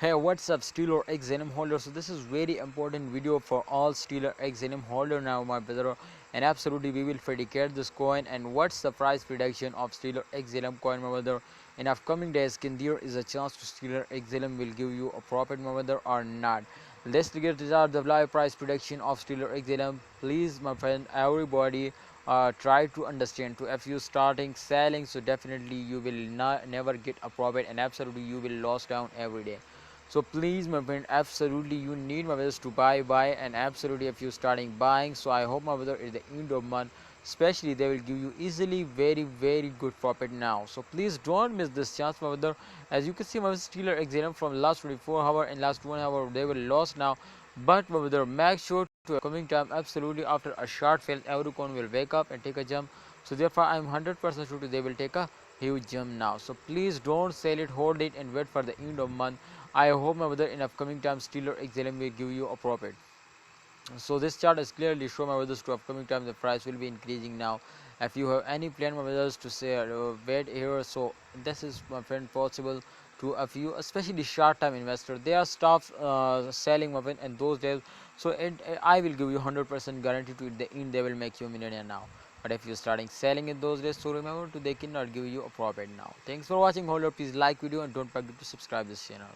Hey, what's up, Stellar XLM holder? So this is very important video for all Stellar XLM holder now, my brother. And absolutely, we will predicate this coin and what's the price prediction of Stellar XLM coin, my brother. In upcoming days, can there is a chance to Stellar XLM will give you a profit, my brother, or not? Let's get the live price prediction of Stellar XLM. Please, my friend, everybody. Try to understand to if you starting selling, so definitely you will not never get a profit, and absolutely you will lose down every day. So please, my friend, absolutely you need, my brothers, to buy, and absolutely if you starting buying, so I hope, my brother, at the end of month especially they will give you easily very good profit now. So please don't miss this chance, my brother. As you can see, my Stellar XLM from last 24 hour and last 1 hour they will lost now, but my brother, make sure to coming time absolutely after a short fail every coin will wake up and take a jump. So therefore I am 100% sure they will take a huge jump now. So please don't sell it, hold it, and wait for the end of month. I hope, my brother, in upcoming time Stellar XLM will give you a profit. So this chart is clearly show, my brothers, to upcoming time the price will be increasing now. If you have any plan, my brothers, to say wait here, so this is, my friend, possible to a few, especially short time investor. They are stop selling, my friend, in those days. So I will give you 100% guarantee to the end they will make you a millionaire now. But if you're starting selling in those days, so remember to they cannot give you a profit now. Thanks for watching, holder. Please like video and don't forget to subscribe this channel.